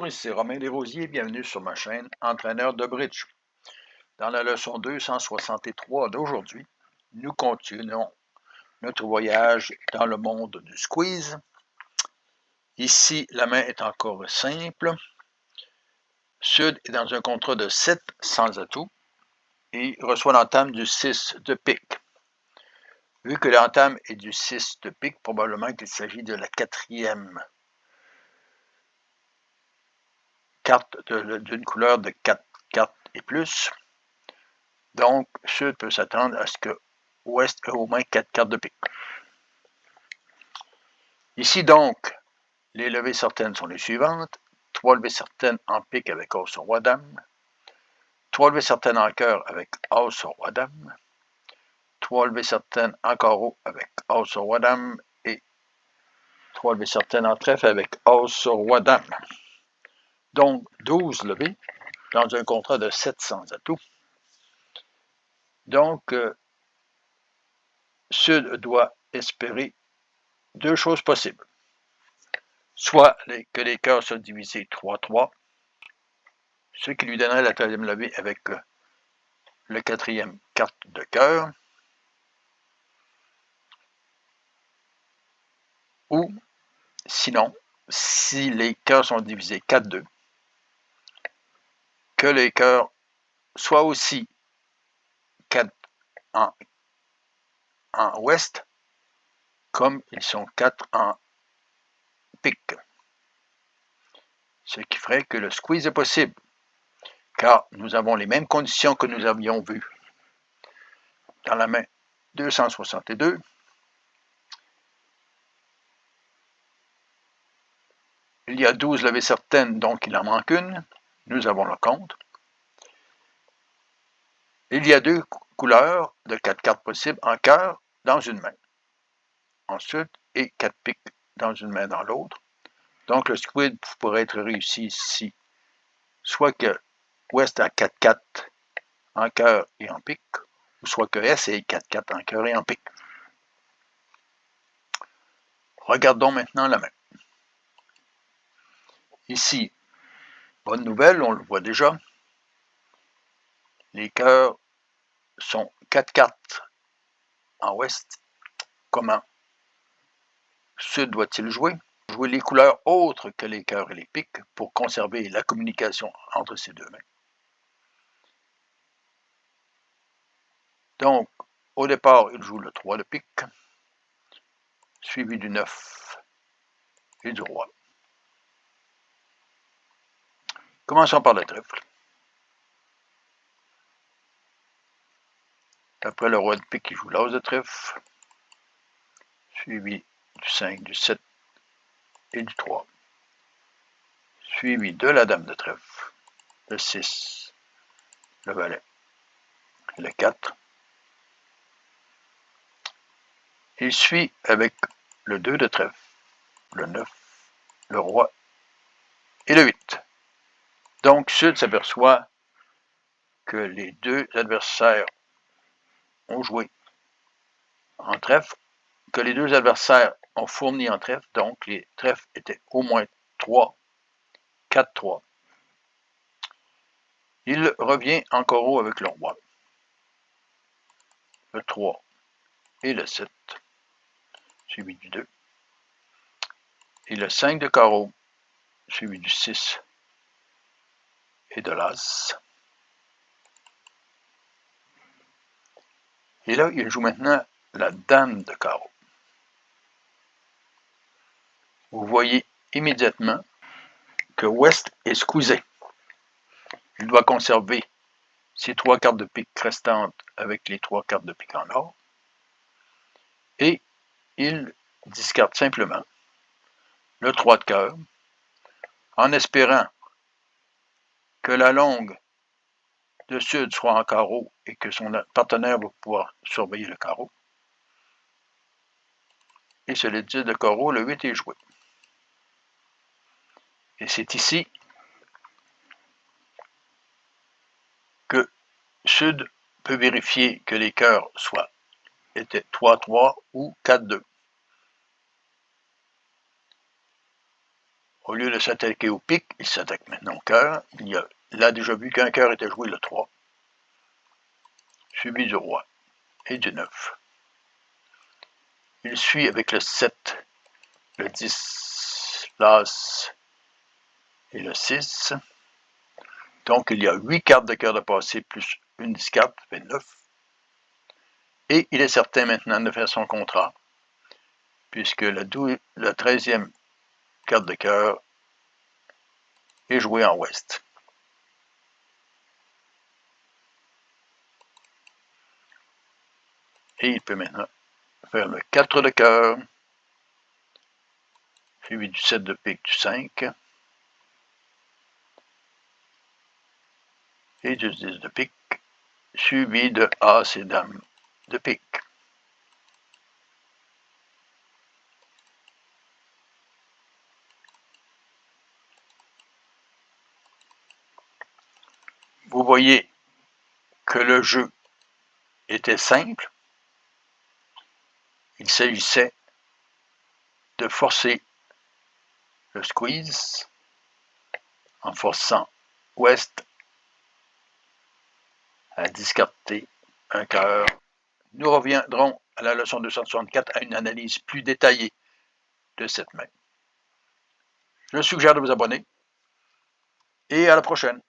Bonjour, ici Romain Desrosiers, bienvenue sur ma chaîne Entraîneur de bridge. Dans la leçon 263 d'aujourd'hui, nous continuons notre voyage dans le monde du squeeze. Ici, la main est encore simple. Sud est dans un contrat de 7 sans atout et reçoit l'entame du 6 de pique. Vu que l'entame est du 6 de pique, probablement qu'il s'agit de la quatrième carte d'une couleur de 4 cartes et plus. Donc, Sud peut s'attendre à ce que Ouest ait au moins 4 cartes de pique. Ici, donc, les levées certaines sont les suivantes. 3 levées certaines en pique avec As sur Roi Dame. 3 levées certaines en cœur avec As sur Roi Dame. 3 levées certaines en carreau avec As sur Roi Dame. Et 3 levées certaines en trèfle avec As sur Roi Dame. Donc, 12 levées dans un contrat de 700 atouts. Donc, Sud doit espérer deux choses possibles. Soit que les cœurs soient divisés 3-3, ce qui lui donnerait la troisième levée avec le quatrième carte de cœur, ou sinon, si les cœurs sont divisés 4-2, que les cœurs soient aussi 4 en ouest, comme ils sont 4 en pique. Ce qui ferait que le squeeze est possible, car nous avons les mêmes conditions que nous avions vues dans la main 262. Il y a 12 levées certaines, donc il en manque une. Nous avons le compte. Il y a 2 couleurs de 4 cartes possibles en cœur dans une main. Ensuite, et 4 piques dans une main dans l'autre. Donc le squeeze pourrait être réussi ici, soit que Ouest a 4-4 en cœur et en pique, ou soit que S ait 4-4 en cœur et en pique. Regardons maintenant la main. Ici, bonne nouvelle, on le voit déjà. Les cœurs sont 4 cartes en ouest. Comment Sud doit-il jouer? Jouer les couleurs autres que les cœurs et les piques pour conserver la communication entre ces deux mains. Donc, au départ, il joue le 3 de pique, suivi du 9 et du roi. Commençons par le trèfle. Après le roi de pique, il joue l'as de trèfle, suivi du 5, du 7 et du 3, suivi de la dame de trèfle, le 6, le valet, le 4. Il suit avec le 2 de trèfle, le 9, le roi et le 8. Donc, Sud s'aperçoit que les deux adversaires ont joué en trèfle, que les deux adversaires ont fourni en trèfle, donc les trèfles étaient au moins 3, 4-3. Il revient en carreau avec le roi, le 3 et le 7, suivi du 2, et le 5 de carreau, suivi du 6 et de l'as. Et là, il joue maintenant la dame de carreau. Vous voyez immédiatement que Ouest est squeezé. Il doit conserver ses 3 cartes de pique restantes avec les 3 cartes de pique en or. Et il discarte simplement le 3 de cœur en espérant que la longue de Sud soit en carreau et que son partenaire va pouvoir surveiller le carreau. Et sur les 10 de carreau, le 8 est joué. Et c'est ici que Sud peut vérifier que les cœurs étaient 3-3 ou 4-2. Au lieu de s'attaquer au pic, il s'attaque maintenant au cœur. Il a déjà vu qu'un cœur était joué le 3, suivi du roi et du 9. Il suit avec le 7, le 10, l'as et le 6. Donc, il y a 8 cartes de cœur de passé plus une discarte, ça fait 9. Et il est certain maintenant de faire son contrat, puisque la 13e carte de cœur est jouée en ouest. Et il peut maintenant faire le 4 de cœur, suivi du 7 de pique, du 5, et du 10 de pique, suivi de As et Dame de pique. Vous voyez que le jeu était simple. Il s'agissait de forcer le squeeze en forçant ouest à discarter un cœur. Nous reviendrons à la leçon 264 à une analyse plus détaillée de cette main. Je suggère de vous abonner et à la prochaine.